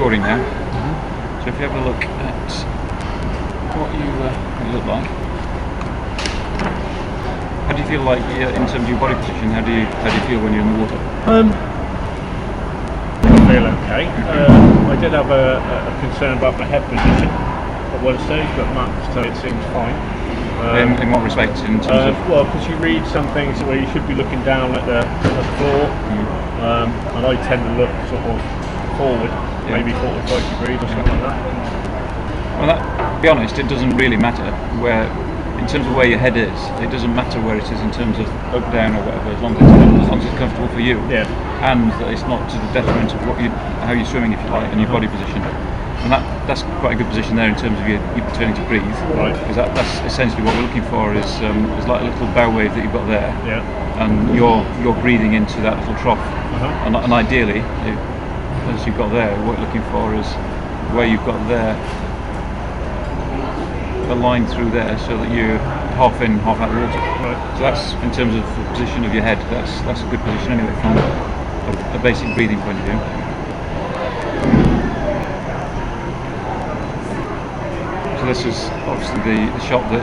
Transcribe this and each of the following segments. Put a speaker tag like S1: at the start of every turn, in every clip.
S1: recording now. So if you have a look at what you look like, how do you feel like in terms of your body position? How do you feel when you're in the water?
S2: I feel okay. I did have a concern about my head position at one stage, but Matt said it seems fine.
S1: In what respect? In terms of
S2: well, because you read some things where you should be looking down at the floor, and I tend to look sort of forward, maybe 45 degrees or something like that.
S1: Well, to be honest, it doesn't really matter where, in terms of where your head is. It doesn't matter where it is in terms of up, down, or whatever, as long as it's comfortable for you, and that it's not to the detriment of how you're swimming, if you like, and your body position. And that's quite a good position there in terms of you turning to breathe,
S2: right? Because
S1: that's essentially what we're looking for is like a little bow wave that you've got there, and you're breathing into that little trough, and ideally, as you've got there, what you're looking for is where you've got there, a line through there, so that you're half in, half out of the water. Right. So that's, in terms of the position of your head, that's a good position anyway from a basic breathing point of view. So this is obviously the shot that,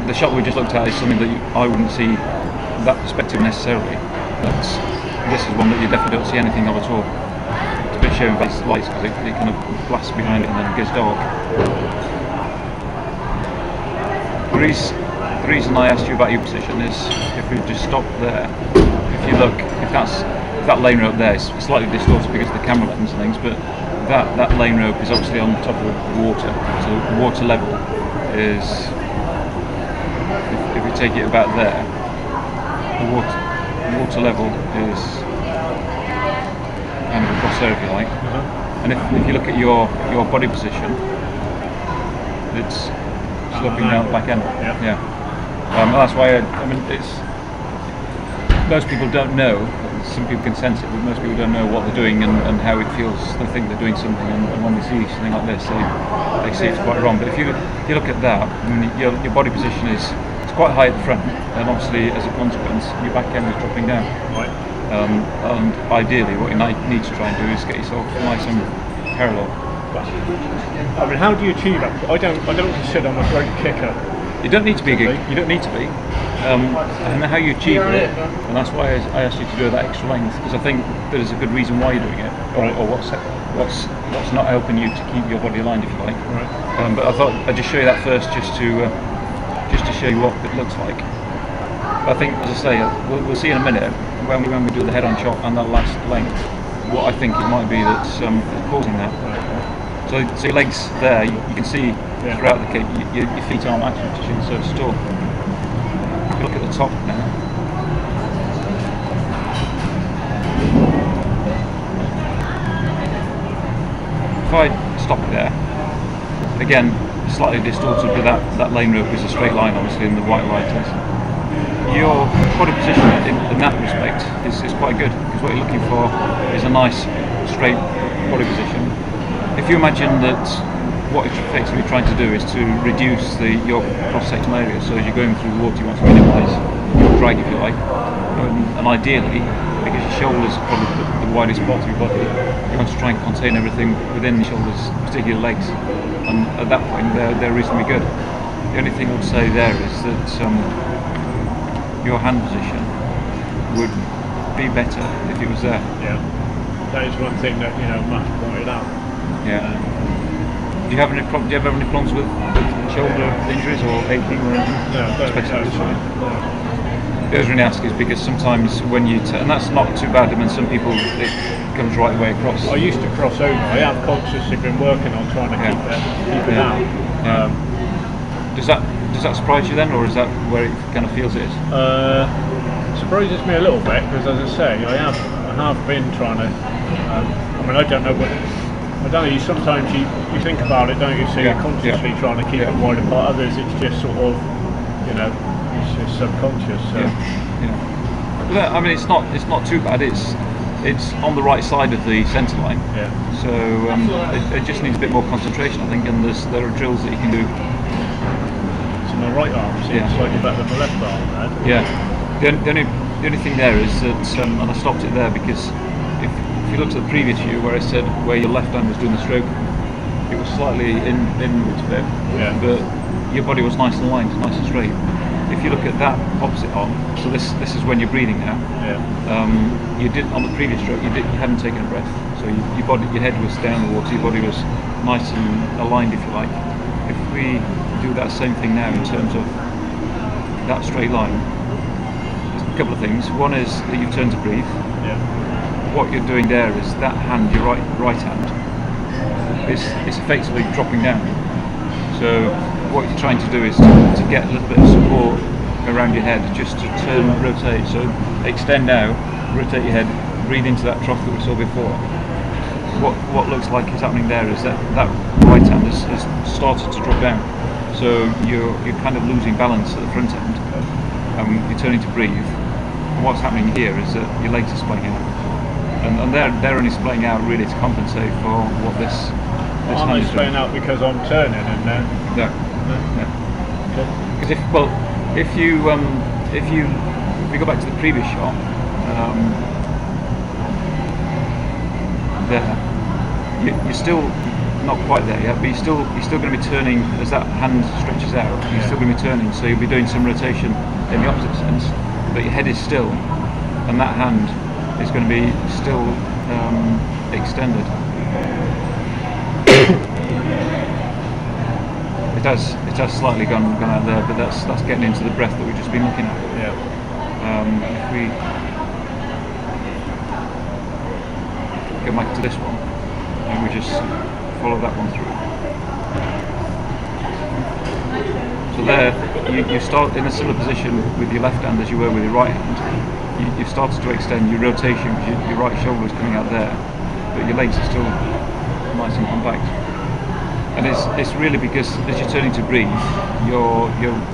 S1: the shot we just looked at is something that I wouldn't see that perspective necessarily. This is one that you definitely don't see anything of at all. It's a bit showing by lights because it kind of blasts behind it and then it gets dark. The reason I asked you about your position is, if we just stop there, if you look, if that lane rope there is slightly distorted because of the camera lens and things, but that lane rope is obviously on top of the water, so the water level is, if we take it about there, the water level is kind of across there, if you like. And if you look at your body position, it's sloping down the back end. That's why I mean, most people don't know. Some people can sense it, but most people don't know what they're doing and how it feels. They think they're doing something, and when they see something like this, they see it's quite wrong. But if you look at that, I mean, your body position is quite high at the front, and obviously as a consequence, your back end is dropping down.
S2: Right.
S1: And ideally, what you need to try and do is get yourself nice and parallel.
S2: I mean, how do you achieve that? I don't consider I'm a great kicker.
S1: You don't need to be. You don't need to be. And how you achieve it, and that's why I asked you to do that extra length, because I think there is a good reason why you're doing it, or what's not helping you to keep your body aligned, if you like.
S2: Right.
S1: But I thought I'd just show you that first, just to show you what it looks like. I think, as I say, we'll see in a minute when we do the head-on shot and that last length, what I think it might be that's causing that. So your legs there, you can see throughout the kick, your feet aren't actually touching the surface at all. If you look at the top now, if I stop it there, again, slightly distorted, but that lane rope is a straight line, obviously, in the white light is. Your body position in that respect is quite good, because what you're looking for is a nice straight body position. If you imagine that what you're effectively trying to do is to reduce your cross-sectional area, so as you're going through the water you want to minimise your drag, if you like, and ideally, because your shoulders are probably the widest part of your body, you want to try and contain everything within the shoulders, particularly your legs, and at that point they're reasonably good. The only thing I would say there is that your hand position would be better if it was there.
S2: Yeah, that is one thing that Matt pointed out.
S1: Yeah. Do you ever have any problems with shoulder injuries or aching or anything?
S2: No, that's fine.
S1: The reason I ask is because sometimes when you and that's not too bad. I mean, some people it comes right the way across.
S2: I used to cross over. I have consciously been working on trying to keep it down.
S1: Yeah. Does that surprise you then, or is that where it kind of feels it is?
S2: Surprises me a little bit, because as I say, I have been trying to. I mean, I don't know. Sometimes you think about it, don't you? So you're consciously trying to keep it wide apart. Others, it's just sort of, it's just subconscious. So.
S1: But I mean, it's not too bad. It's on the right side of the centre line.
S2: Yeah.
S1: So it just needs a bit more concentration, I think. And there are drills that you can do.
S2: So my right arm seems slightly better than my left arm, then.
S1: Yeah. The only thing there is that, and I stopped it there because if you looked at the previous view where I said where your left hand was doing the stroke, it was slightly inwards a bit, but your body was nice and aligned, nice and straight. If you look at that opposite arm, so this is when you're breathing now. You did on the previous stroke. You hadn't taken a breath, so your head was down the water. Your body was nice and aligned, if you like. If we do that same thing now in terms of that straight line, there's a couple of things. One is that you've turned to breathe. What you're doing there is that hand, your right hand, is effectively dropping down. So what you're trying to do is to get a little bit of support around your head, just to turn, rotate. So extend now, rotate your head, breathe into that trough that we saw before. What looks like is happening there is that right hand has started to drop down. So you're kind of losing balance at the front end. You're turning to breathe. And what's happening here is that your legs are splaying out, and they're only splaying out really to compensate for what this
S2: I'm only splaying out because I'm turning, and then
S1: because if we go back to the previous shot, there, you're still not quite there yet, but you're still going to be turning as that hand stretches out. You're still going to be turning, so you'll be doing some rotation in the opposite sense, but your head is still, and that hand is going to be still extended. It has slightly gone out there, but that's getting into the breath that we've just been looking at. If we go back to this one, and we just follow that one through. So there, you start in a similar position with your left hand as you were with your right hand. You've started to extend your rotation because your right shoulder is coming out there, but your legs are still nice and compact. And it's really because as you're turning to breathe, your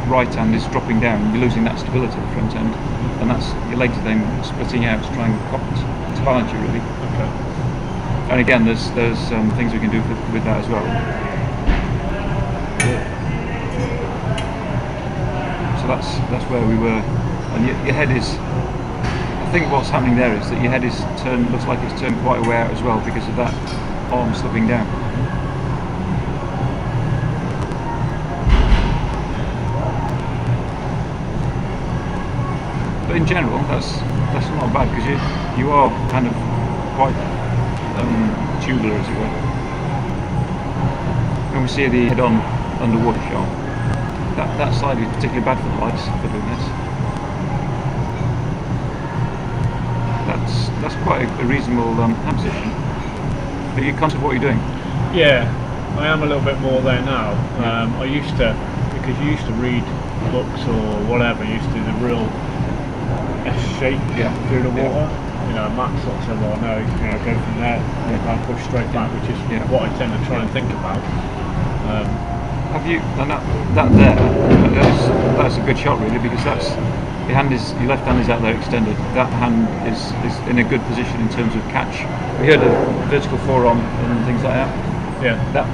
S1: right hand is dropping down. You're losing that stability at the front end, and that's your legs are then splitting out to try and to balance you really. And again, there's things we can do with that as well. So that's where we were, and your head is. I think what's happening there is that your head is turned. Looks like it's turned quite a way out as well because of that arm slipping down. But in general, that's not bad because you are kind of quite tubular, as it were. When we see the head-on underwater shot, that side is particularly bad for the lights for doing this. That's quite a reasonable hand position. But you're conscious of what you're doing?
S2: Yeah, I am a little bit more there now. I used to, because you used to read books or whatever, you used to do the real S shape through the water. You know, Matt sort of said, well, no, go from there and push straight back, which is what I tend to try and think about.
S1: Have you, and that's a good shot really, because your left hand is out there extended. That hand is in a good position in terms of catch. We heard of vertical forearm and things like that.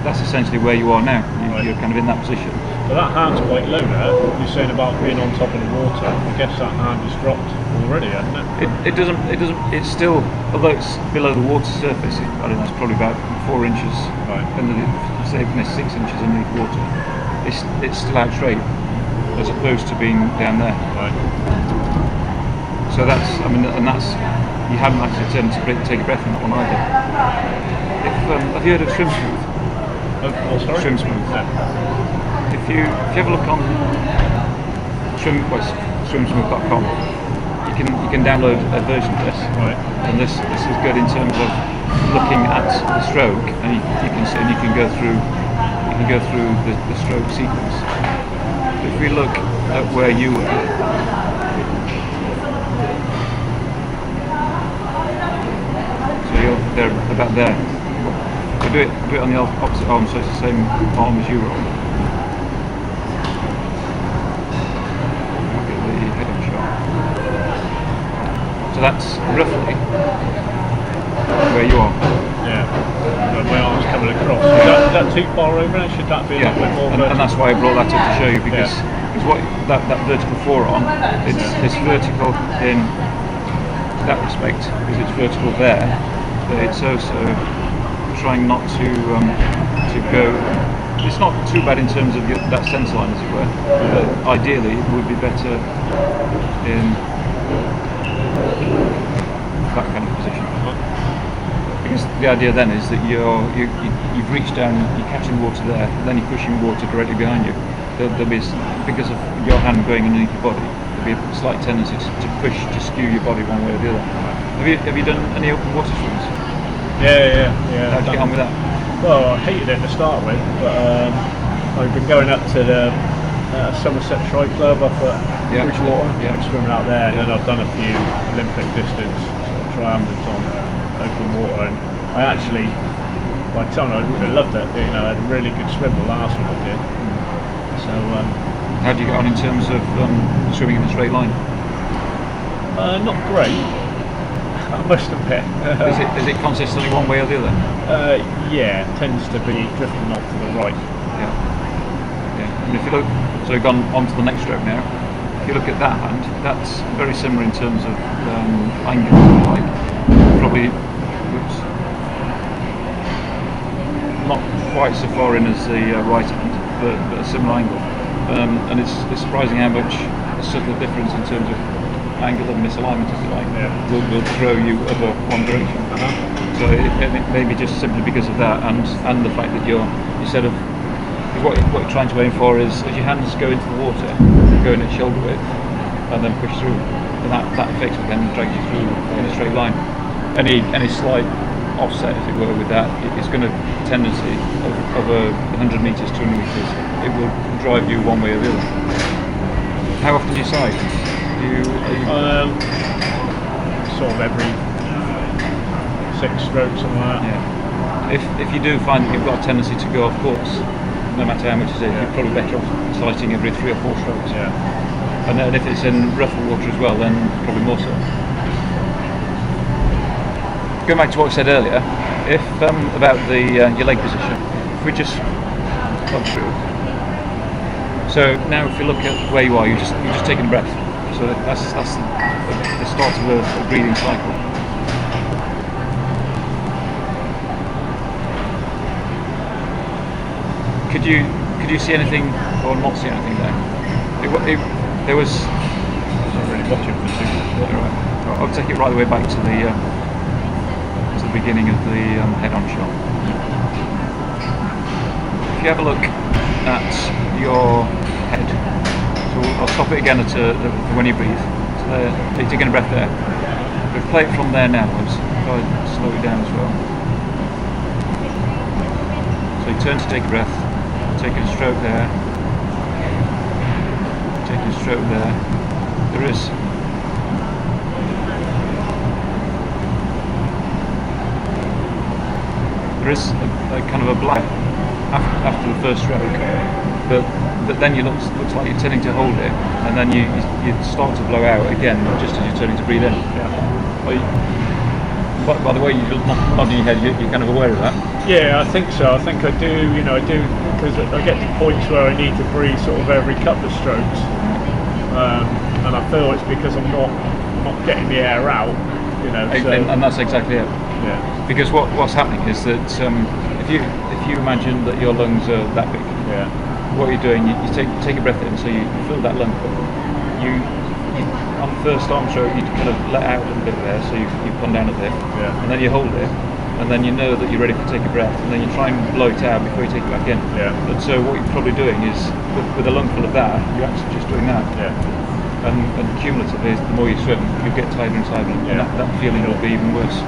S1: That's essentially where you are now. You're kind of in that position.
S2: But that hand's quite low there. You're saying about being on top of the water. I guess that hand has dropped already, hasn't it?
S1: It doesn't. It's still, although it's below the water surface. I don't know. It's probably about 4 inches. Underneath, say 6 inches underneath water. It's still out straight, as opposed to being down there. So that's. I mean, and that's. You haven't actually turned to take a breath in that one either. Have you heard of Swim Smooth?
S2: Oh, sorry.
S1: Swim Smooth. If you have a look on swimsmooth.com, you can download a version of this, and this is good in terms of looking at the stroke, and you can go through the stroke sequence. If we look at where you were, so they're about there. So do it on the opposite arm, so it's the same arm as you were on. So that's roughly where you are.
S2: My arm's coming across. Is that too far over? And should that be a little bit more vertical?
S1: And that's why I brought that up to show you, because what that vertical forearm, it's vertical in that respect, because it's vertical there, but it's also trying not to go. It's not too bad in terms of that sense line, as it were, but ideally it would be better in that kind of position. Because the idea then is that you've reached down, you're catching water there, then you're pushing water directly behind you. There'll be, because of your hand going underneath your body, there'll be a slight tendency to push, to skew your body one way or the other. Have you done any open water swims?
S2: Yeah.
S1: How'd you get on with that?
S2: Well, I hated it to start with, but I've been going up to the Somerset Tri Club up at Bridgewater, swimming out there, and then I've done a few Olympic distance triathlons on open water, and I actually, by the time I really loved it, you know, I had a really good swim the last one I did. So,
S1: how do you get on in terms of swimming in a straight line?
S2: Not great, I must admit.
S1: Is it consistently one way or the other?
S2: Yeah, it tends to be drifting off to the right.
S1: And if you look, so we've gone on to the next stroke now. If you look at that hand, that's very similar in terms of angle, like probably not quite so far in as the right hand, but a similar angle. And it's surprising how much a subtle difference in terms of angle of misalignment, if you like, will throw you over one direction. So it may be just simply because of that, and the fact that you sort of, what you're trying to aim for is, as your hands go into the water, going at shoulder width, and then push through, and that effectively then drags you through in a straight line. Any slight offset, as it were, with that, it's going to tendency over 100 metres, 200 metres, it will drive you one way or the other. How often do you side?
S2: Sort of every 6 strokes, something like that.
S1: Yeah. If you do find that you've got a tendency to go off course, no matter how much it is, you're probably better off sighting every 3 or 4 strokes. And then if it's in rougher water as well, then probably more so. Going back to what I said earlier, if about the your leg position, if we just come through. So now, if you look at where you are, you're just taking a breath. So that's the start of a breathing cycle. Could you see anything or not see anything there? There was.
S2: I'm not really watching for too much.
S1: Right. I'll take it right the way back to the beginning of the head-on shot. If you have a look at your head, so I'll stop it again at when you breathe. So you're taking a breath there. We'll play it from there now. I'll slow it down as well. So you turn to take a breath, taking a stroke there, taking a stroke there. There is a kind of a blank after the first stroke, but then you looks like you're turning to hold it, and then you start to blow out again just as you're turning to breathe in. By the way you're nodding your head, you're kind of aware of that?
S2: Yeah, I think so. I think I do. You know, I do, because I get to points where I need to breathe sort of every couple of strokes, and I feel it's because I'm not getting the air out. You know,
S1: and that's exactly it.
S2: Yeah.
S1: Because what's happening is that if you imagine that your lungs are that big, what you're doing, you take a breath in, so you fill that lung up. You on the first arm stroke, you kind of let out a little bit of air, so you come down a bit, and then you hold it, and then you know that you're ready to take a breath, and then you try and blow it out before you take it back in. And so what you're probably doing is, with a lung full of that, you're actually just doing that. And cumulatively, the more you swim, you'll get tighter and tighter, and that feeling will be even worse.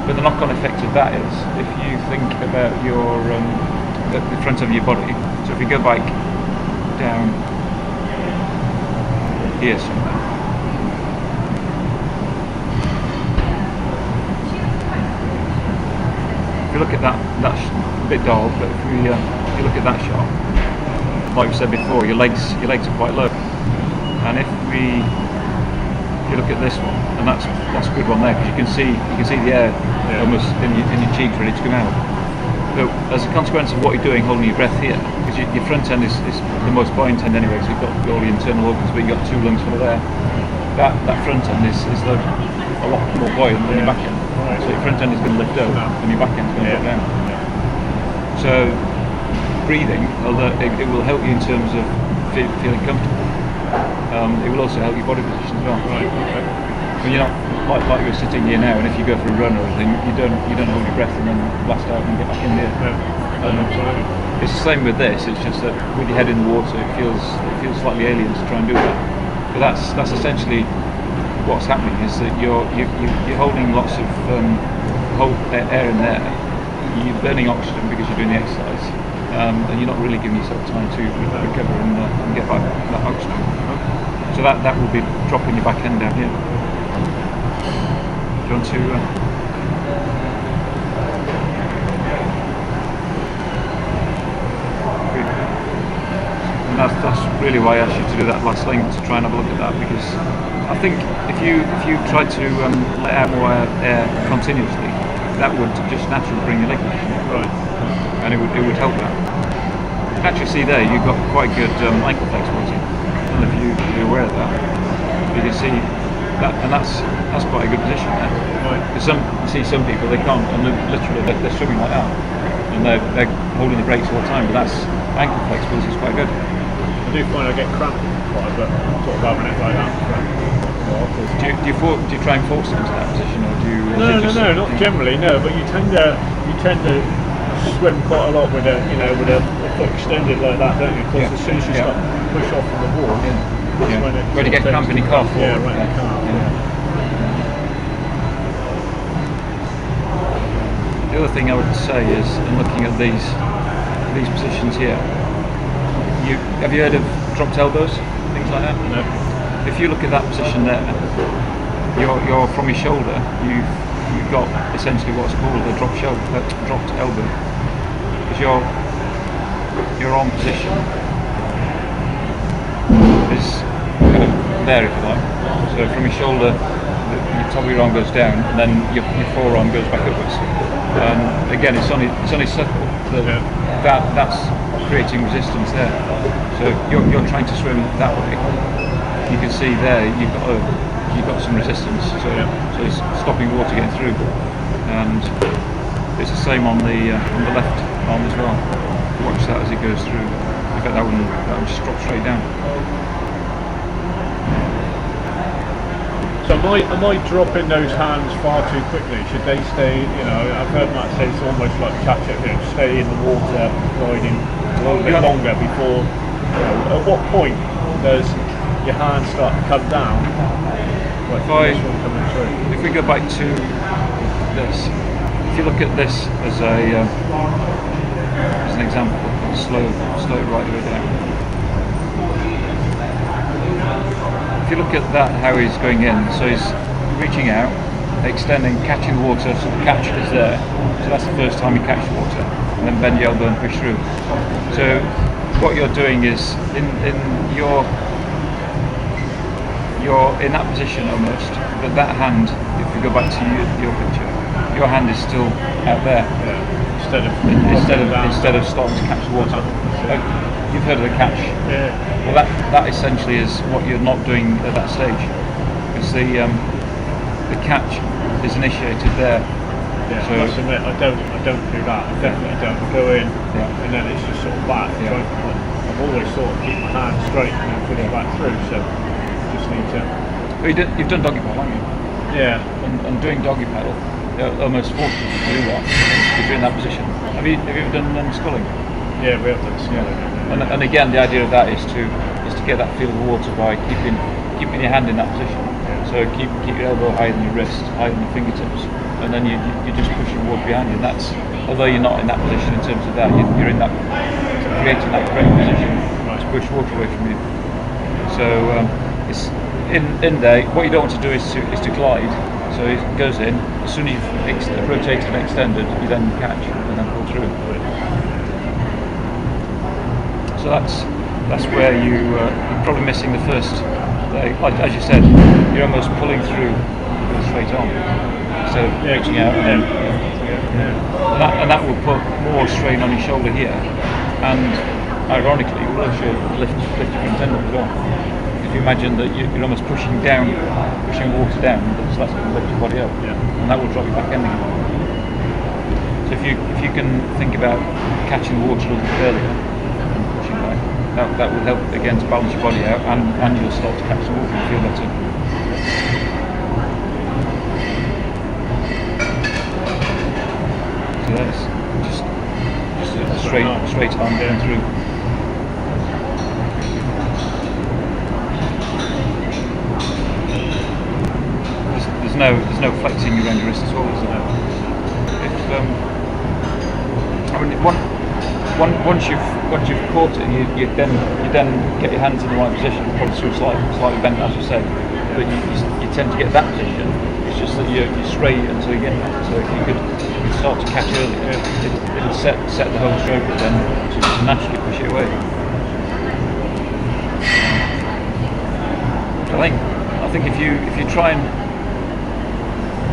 S1: But the knock-on effect of that is, if you think about your the front of your body, so if you go back down here somewhere, if you look at that a bit dull, but if you look at that shot, like we said before, your legs are quite low, and if you look at this one, and that's a good one there, because you can see the air almost in your cheeks ready to come out. So as a consequence of what you're doing, holding your breath here, because your front end is the most buoyant end anyway, so you've got all the internal organs, but you've got 2 lungs full of air. That front end is a lot more buoyant than your back end.
S2: Right.
S1: So your front end is going to lift up and your back end is going to drop down. So breathing, although it will help you in terms of feeling comfortable, it will also help your body position as well.
S2: Right. Okay.
S1: When you're not like you're sitting here now, and if you go for a run or anything, you don't hold your breath and then blast out and get back in there. It's the same with this. It's just that with your head in the water, it feels slightly alien to try and do that. But that's essentially what's happening. Is that you're holding lots of air in there. You're burning oxygen because you're doing the exercise, and you're not really giving yourself time to recover and get back that oxygen. So that will be dropping your back end down here. Do you want to? And that's really why I asked you to do that last link, to try and have a look at that, because I think if you try to let out more air continuously, that would just naturally bring your leg position up.
S2: Right.
S1: And it would help that. You can actually see there you've got quite good ankle flexibility. I don't know if you're aware of that. You can see that, and that's quite a good position there.
S2: Right.
S1: Because some people, they can't, and they're swimming like that, and they're holding the brakes all the time. But that's ankle flexibility is quite good.
S2: I do find I get cramped quite a bit, sort of having it like that.
S1: Do you try and force it into that position, or do you?
S2: No, not generally. No, but you tend to swim quite a lot with a foot extended like that, don't you? Because as soon as you start to push off from the wall, that's
S1: when you get cramp in your calf.
S2: Yeah, right in the calf.
S1: The other thing I would say is, in looking at these positions here, have you heard of dropped elbows, things like that?
S2: No.
S1: If you look at that position there, you're from your shoulder, you've got essentially what's called a dropped elbow, because your arm position is kind of there, if you like. So from your shoulder, the top of your arm goes down, and then your forearm goes back upwards. Again, it's only subtle. That's creating resistance there. So you're trying to swim that way. You can see there you've got some resistance. So it's stopping water getting through. And it's the same on the left arm as well. Watch that as it goes through. In fact, that one just drops straight down.
S2: So am I dropping those hands far too quickly? Should they stay, I've heard Matt say it's almost like catch up, stay in the water, gliding a little bit longer before, at what point does your hand start to come down? Like
S1: if we go back to this, if you look at this as an example, slow right the way down. If you look at that, how he's going in, so he's reaching out, extending, catching the water, so the catch is there. So that's the first time you catch the water, and then bend your elbow and push through. So what you're doing is, you're in that position almost, but that hand, if we go back to your picture, your hand is still out there. Instead of starting to catch the water. You've heard of the catch.
S2: Yeah.
S1: Well, that essentially is what you're not doing at that stage, because the catch is initiated there.
S2: Yeah,
S1: so
S2: I must admit, I don't do that. I definitely don't go in, and then it's just sort of back.
S1: Yeah.
S2: I've always thought keep my hand straight and then put it back through. So I just need to.
S1: Well, you've done doggy paddle, haven't you?
S2: Yeah.
S1: And doing doggy paddle, they're almost forced you to do that if you're in that position. Have you ever done sculling?
S2: Yeah, we have done sculling.
S1: Yeah. And again, the idea of that is to get that feel of the water by keeping your hand in that position. So keep your elbow higher than your wrist, higher than your fingertips, and then you just push the water behind you. And that's, although you're not in that position in terms of that, you're in that, creating that correct position to push water away from you. So it's in there. What you don't want to do is to glide. So it goes in. As soon as you've rotated and extended, you then catch and then pull through. So that's where you're probably missing the first. As you said, you're almost pulling through with a straight on instead of reaching out, and that will put more strain on your shoulder here, and ironically, it will also lift your front end up as well. If you imagine that you're almost pushing water down, so that's going to lift your body up, and that will drop your back end again. So if you can think about catching water a little bit earlier and pushing back, that will help again to balance your body out, and you'll start to catch the water and feel better. So that's just a straight arm going through. There's no flexing your end wrist at all, is there? Once you've caught it, you then get your hands in the right position, probably sort of slightly bent, as you say. But you tend to get that position. It's just that you're straight until you get that. So if you could start to catch earlier, it'll set the whole stroke then to naturally push it away. I think if you try and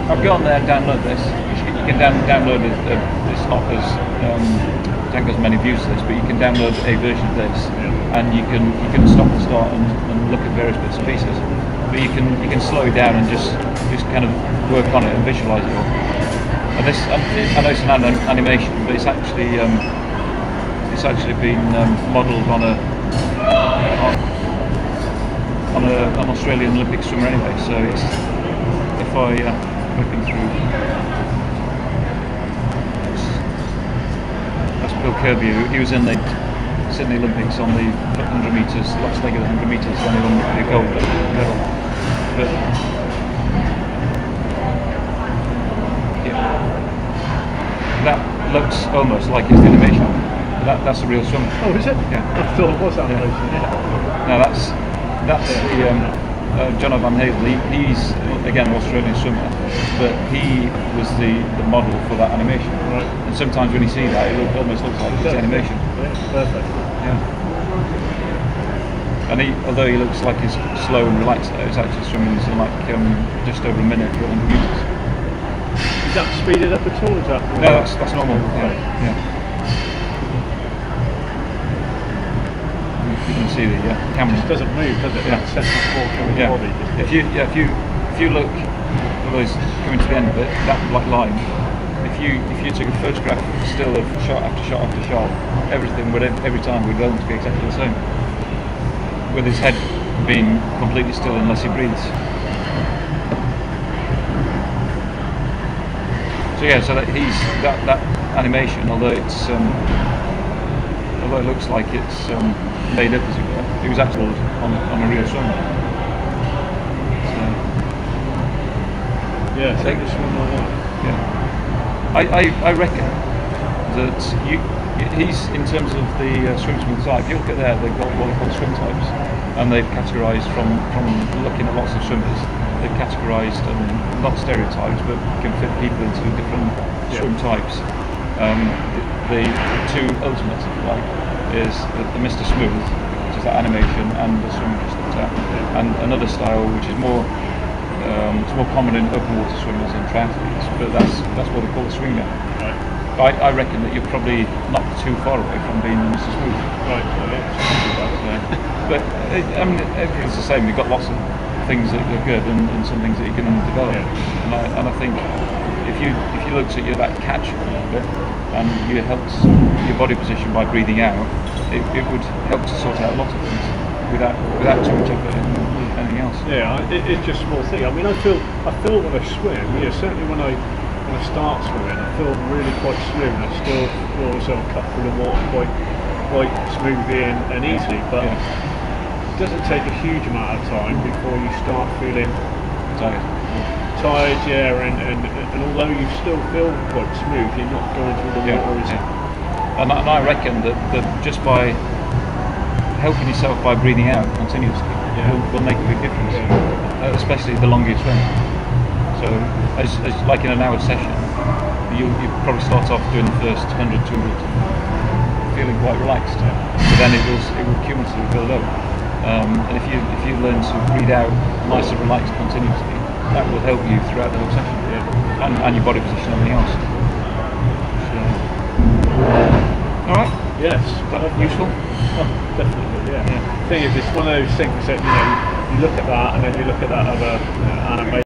S1: I've gone there and download this. You can download it. It's not as don't get as many views to this, but you can download a version of this, and you can stop and start and look at various bits and pieces. But you can slow it down and just kind of work on it and visualize it all. And this, I know it's an animation, but it's actually been modelled on an Australian Olympic swimmer anyway. So it's if I looking through. That's Bill Kirby. He was in the Sydney Olympics on the 100 metres, last leg of the 100 metres, when he won the gold medal. But yeah, that looks almost like his animation. That's a real swimmer.
S2: Oh, is it?
S1: Yeah.
S2: I thought it was animation. Yeah.
S1: No, that's the. John Van Halen, he's again an Australian swimmer, but he was the model for that animation.
S2: Right.
S1: And sometimes when you see that, it almost looks like it's animation.
S2: Yeah, perfect.
S1: Yeah. And although he looks like he's slow and relaxed, though, he's actually swimming in like just over a minute for 100 metres.
S2: Is that speeded up at all? Is that?
S1: No, that's normal.
S2: Right.
S1: Yeah. You can see the camera.
S2: It just doesn't move, does it?
S1: Yeah.
S2: That central fork of the body.
S1: If you look, although it's coming to the end of it, that black line. If you took a photograph still of shot after shot after shot, everything would every time would going to be exactly the same. With his head being completely still unless he breathes. So yeah, so that that animation, although it looks like it's made up, as it were, it was actually on a real swimmer. So,
S2: yeah, take this one more.
S1: Yeah, I reckon that he's in terms of the swim type. If you look at there, they've got what they call swim types, and they've categorised from looking at lots of swimmers. They've categorised not stereotypes, but can fit people into different swim types. The two ultimates, if you like, is the Mr. Smooth, which is that animation, and the swimmer just looked at, and another style which is more it's more common in open water swimmers and triathletes, but that's what they call a swinger. Right. I reckon that you're probably not too far away from being the Mr. Smooth.
S2: Right.
S1: But I mean, everything's the same. You've got lots of things that are good and some things that you can develop. Yeah. And I think if you looked at that catch a little bit and you helped your body position by breathing out, it would help to sort out a lot of things without too much effort in anything else.
S2: Yeah, it's just a small thing. I mean, I feel when I swim, certainly when I start swimming, I feel really quite smooth. I still feel myself cut through the water quite smoothly and easily, but it doesn't take a huge amount of time before you start feeling tired, and although you still feel quite smooth, you're not going through the water.
S1: And I reckon that just by helping yourself by breathing out continuously will make a big difference, especially the longer you swim. So, as like in an hour session, you probably start off doing the first 100, 200, feeling quite relaxed, but then it will cumulatively build up. And if you learn to breathe out nice and relaxed continuously, that will help you throughout the whole session, and your body position and everything else. So, all right.
S2: Yes.
S1: Is that useful?
S2: Oh, definitely. Yeah. The thing is, it's one of those things that you look at that, and then you look at that other animation